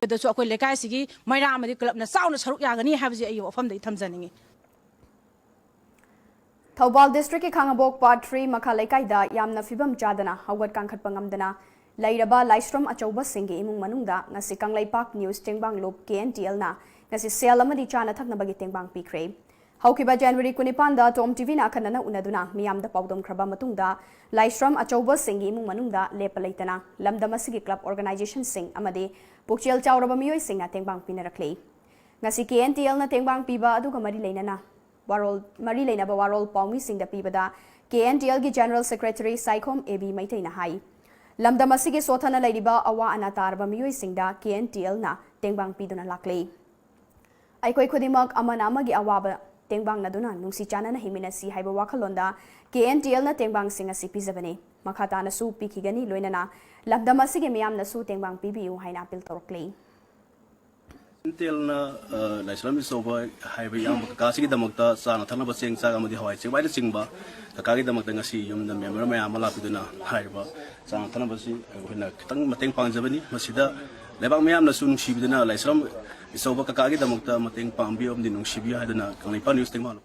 ꯗꯁꯨ ꯑꯩꯈꯣꯏ ꯂꯩꯀꯥꯏꯁꯤꯒꯤ ꯃꯩꯔꯥ ꯑꯃꯗꯤ ꯀ꯭ꯂꯕꯅ ꯆꯥꯎꯅ ꯁꯔꯨꯛ ꯌꯥꯒꯅꯤ ꯍꯥꯏꯕꯁꯤ ꯑꯩ ꯋꯥꯐꯝꯗꯒꯤ ꯊꯝꯖꯅꯤꯡꯏ ꯊꯧꯕꯥꯜ ꯗꯤꯁꯇ꯭ꯔꯤꯛꯀꯤ ꯈꯥꯡꯉꯕꯣꯛ ꯄꯥꯔꯠ 3 ꯃꯈꯥ ꯂꯩꯀꯥꯏꯗ ꯌꯥꯝꯅ ꯐꯤꯕꯝ ꯆꯥꯗꯅ ꯍꯧꯒꯠ ꯀꯥꯡꯈꯠꯄ ꯉꯝꯗꯅ ꯂꯩꯔꯕ ꯂꯥꯏꯁ꯭ꯔꯝ ꯑꯆꯧꯕꯁꯤꯡꯒꯤ ꯏꯃꯨꯡ ꯃꯅꯨꯡꯗ ꯉꯁꯤ ꯀꯪꯂꯩꯄꯥꯛ ꯅ꯭ꯌꯨꯁ ꯇꯦꯡꯕꯥꯡ ꯂꯨꯞ KNTLꯅ ꯉꯁꯤ ꯁꯦꯜ ꯑꯃꯗꯤ ꯆꯥꯅ ꯊꯛꯅꯕꯒꯤ ꯇꯦꯡꯕꯥꯡ ꯄꯤꯈ꯭ꯔꯦ ꯍꯧꯈꯤꯕ ꯖꯅꯋꯥꯔꯤ 19ꯗ ꯇꯣꯝ ꯇꯤꯚꯤꯅ ꯑꯈꯟꯅꯅ ꯎꯅꯗꯨꯅ ꯃꯤꯌꯥꯝꯗ ꯄꯥꯎꯗꯝꯈ꯭ꯔꯕ ꯃꯇꯨꯡꯗ ꯂꯥꯏꯁ꯭ꯔꯝ ꯑꯆꯧꯕꯁꯤꯡꯒꯤ ꯏꯃꯨꯡ ꯃꯅꯨꯡꯗ ꯂꯦꯞꯄ ꯂꯩꯇꯅ ꯂꯝꯗꯝ ꯑꯁꯤꯒꯤ ꯀ꯭ꯂꯕ ꯑꯣꯔꯒꯅꯥꯏꯖꯦꯁꯟꯁꯤꯡ ꯑꯃꯗꯤ ꯄꯨꯛꯆꯦꯜ ꯆꯥꯎꯔꯕ ꯃꯤꯑꯣꯏꯁꯤꯡꯅ ꯇꯦꯡꯕꯥꯡ ꯄꯤꯅꯔꯛꯂꯤ ꯉꯁꯤ KNTLꯅ ꯇꯦꯡꯕꯥꯡ ꯄꯤꯕ ꯑꯗꯨꯒ ꯃꯔꯤ ꯂꯩꯅꯕ ꯋꯥꯔꯣꯜ ꯄꯥꯎꯃꯤꯁꯤꯡꯗ ꯄꯤꯕꯗ KNTLꯒꯤ ꯖꯦꯅꯔꯦꯜ ꯁꯦꯀ꯭ꯔꯦꯇꯔꯤ ꯁꯥꯏꯈꯣꯝ ꯑꯦꯕꯤ ꯃꯩꯇꯩꯅ ꯍꯥꯏ ꯂꯝꯗꯝ ꯑꯁꯤꯒꯤ ꯁꯣꯊꯅ ꯂꯩꯔꯤꯕ ꯑꯋꯥ ꯑꯅꯥ ꯇꯥꯔꯕ ꯃꯤꯑꯣꯏꯁꯤꯡꯗ KNTLꯅ ꯇꯦꯡꯕꯥꯡ ꯄꯤꯗꯨꯅ ꯂꯥꯛꯂꯤ ꯑꯩꯈꯣꯏ ꯈꯨꯗꯤꯡꯃꯛ ꯑꯃꯅ ꯑꯃꯒꯤ ꯑꯋꯥꯕ ꯇꯦꯡꯕꯥꯡꯅꯗꯨꯅ ꯅꯨꯡꯁꯤ ꯆꯥꯟꯅꯅ ꯍꯤꯡꯃꯤꯟꯅꯁꯤ ꯍꯥꯏꯕ ꯋꯥꯈꯜꯂꯣꯟꯗ KNTLꯅ ꯇꯦꯡꯕꯥꯡꯁꯤꯡ ꯑꯁꯤ ꯄꯤꯖꯕꯅꯤ ꯃꯈꯥ ꯇꯥꯅꯁꯨ ꯄꯤꯈꯤꯒꯅꯤ ꯂꯣꯏꯅꯅ ꯂꯝꯗꯝ ꯑꯁꯤꯒꯤ ꯃꯤꯌꯥꯝꯅꯁꯨ ꯇꯦꯡꯕꯥꯡ ꯄꯤꯕꯤꯌꯨ ꯍꯥꯏꯅ ꯑꯄꯤꯜ ꯇꯧꯔꯛꯂꯤ KNTLꯅ Laishram Achouba ꯍꯥꯏꯕ ꯌꯥꯝꯕ ꯀꯀꯥꯁꯤꯒꯤꯗꯃꯛꯇ ꯆꯥꯅ ꯊꯛꯅꯕ ꯆꯦꯡ ꯆꯥꯛ ꯑꯃꯗꯤ ꯍꯋꯥꯏ ꯆꯦꯡꯋꯥꯏꯅ ꯆꯤꯡꯕ ꯀꯀꯥꯒꯤꯗꯃꯛꯇ ꯉꯁꯤ ꯌꯨꯝꯗ ꯃꯦꯝꯕꯔ ꯃꯌꯥꯝ ꯑꯃ ꯂꯥꯛꯄꯤꯗꯨꯅ ꯍꯥꯏꯔꯤꯕ ꯆꯥꯅ ꯊꯛꯅꯕꯁꯤ ꯑꯩꯈꯣꯏꯅ ꯈꯤꯇꯪ ꯃꯇꯦꯡ ꯄꯥꯡꯖꯕꯅꯤ ꯃꯁꯤꯗ ꯂꯩꯕꯥꯛ ꯃꯌꯥꯝꯅꯁꯨ ꯅꯨꯡꯁꯤꯕꯤꯗꯨꯅ Laishram Achouba ꯀꯀꯥꯒꯤꯗꯃꯛꯇ ꯃꯇꯦꯡ ꯄꯥꯡꯕꯤꯌꯨ ꯑꯃꯗꯤ ꯅꯨꯡꯁꯤꯕꯤꯌꯨ ꯍꯥꯏꯗꯨꯅ ꯀꯪꯂꯩꯄꯥꯛ ꯅ꯭ꯌꯨꯁ ꯇꯦꯡꯕꯥꯡ